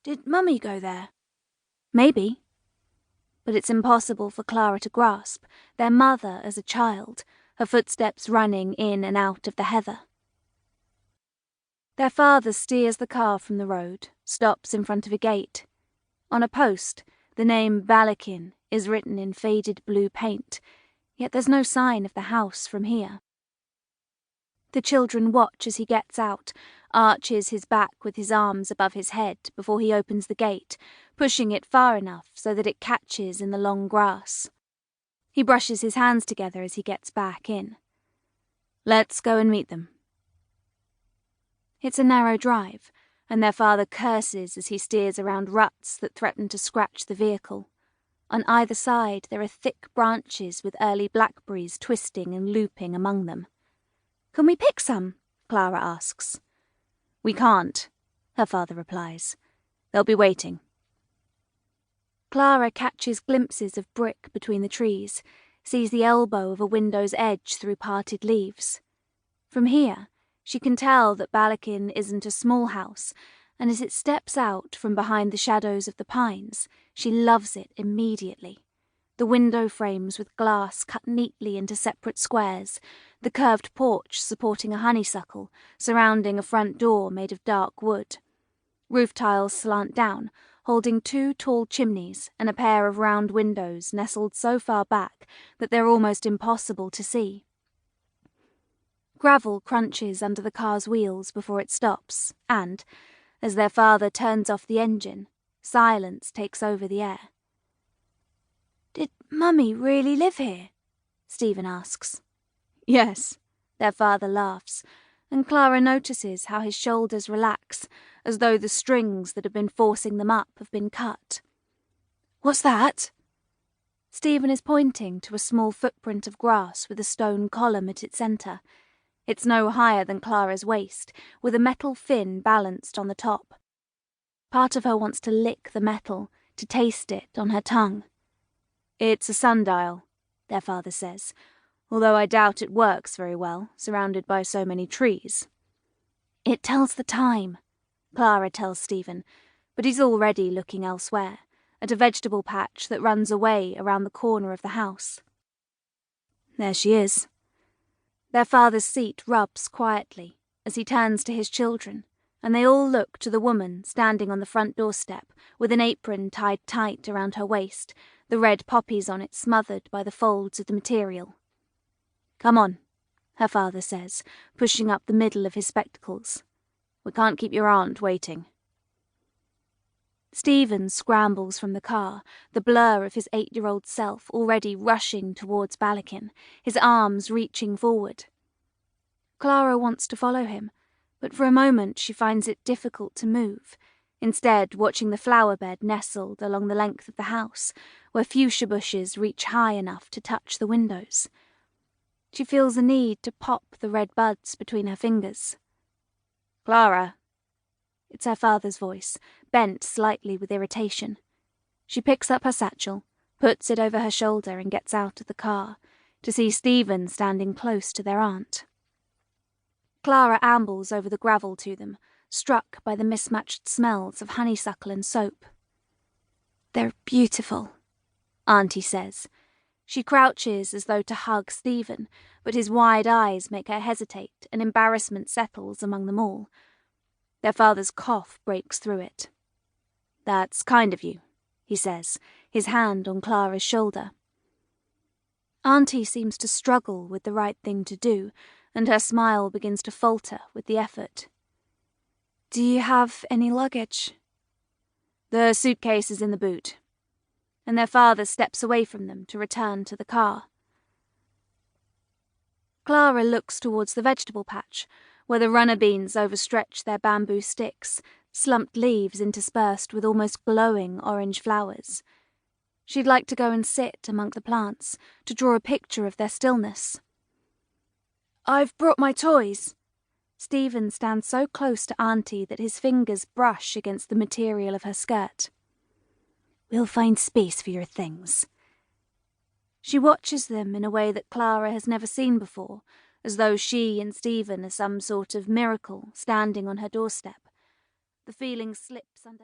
Did Mummy go there? Maybe. But it's impossible for Clara to grasp their mother as a child, her footsteps running in and out of the heather. Their father steers the car from the road, stops in front of a gate. On a post, the name Jackon is written in faded blue paint, yet there's no sign of the house from here. The children watch as he gets out, arches his back with his arms above his head before he opens the gate, pushing it far enough so that it catches in the long grass. He brushes his hands together as he gets back in. Let's go and meet them. It's a narrow drive, and their father curses as he steers around ruts that threaten to scratch the vehicle. On either side there are thick branches with early blackberries twisting and looping among them. Can we pick some? Clara asks. We can't, her father replies. They'll be waiting. Clara catches glimpses of brick between the trees, sees the elbow of a window's edge through parted leaves. From here, she can tell that Jackon isn't a small house, and as it steps out from behind the shadows of the pines, she loves it immediately. The window frames with glass cut neatly into separate squares, the curved porch supporting a honeysuckle, surrounding a front door made of dark wood. Roof tiles slant down, holding 2 tall chimneys and a pair of round windows nestled so far back that they're almost impossible to see. Gravel crunches under the car's wheels before it stops, and, as their father turns off the engine, silence takes over the air. Did Mummy really live here? Stephen asks. Yes, their father laughs, and Clara notices how his shoulders relax, as though the strings that have been forcing them up have been cut. What's that? Stephen is pointing to a small footprint of grass with a stone column at its centre. It's no higher than Clara's waist, with a metal fin balanced on the top. Part of her wants to lick the metal, to taste it on her tongue. It's a sundial, their father says, although I doubt it works very well, surrounded by so many trees. It tells the time, Clara tells Stephen, but he's already looking elsewhere, at a vegetable patch that runs away around the corner of the house. There she is. Their father's seat rubs quietly as he turns to his children, and they all look to the woman standing on the front doorstep with an apron tied tight around her waist, the red poppies on it smothered by the folds of the material. Come on, her father says, pushing up the middle of his spectacles. We can't keep your aunt waiting. Stephen scrambles from the car, the blur of his 8-year-old self already rushing towards Jackon, his arms reaching forward. Clara wants to follow him, but for a moment she finds it difficult to move, instead watching the flower bed nestled along the length of the house, where fuchsia bushes reach high enough to touch the windows. She feels a need to pop the red buds between her fingers. Clara. It's her father's voice, bent slightly with irritation. She picks up her satchel, puts it over her shoulder and gets out of the car, to see Stephen standing close to their aunt. Clara ambles over the gravel to them, struck by the mismatched smells of honeysuckle and soap. They're beautiful, Auntie says. She crouches as though to hug Stephen, but his wide eyes make her hesitate and embarrassment settles among them all. Their father's cough breaks through it. That's kind of you, he says, his hand on Clara's shoulder. Auntie seems to struggle with the right thing to do, and her smile begins to falter with the effort. Do you have any luggage? The suitcase is in the boot. And their father steps away from them to return to the car. Clara looks towards the vegetable patch, where the runner beans overstretch their bamboo sticks, slumped leaves interspersed with almost glowing orange flowers. She'd like to go and sit among the plants, to draw a picture of their stillness. I've brought my toys. Stephen stands so close to Auntie that his fingers brush against the material of her skirt. We'll find space for your things. She watches them in a way that Clara has never seen before, as though she and Stephen are some sort of miracle standing on her doorstep. The feeling slips under her.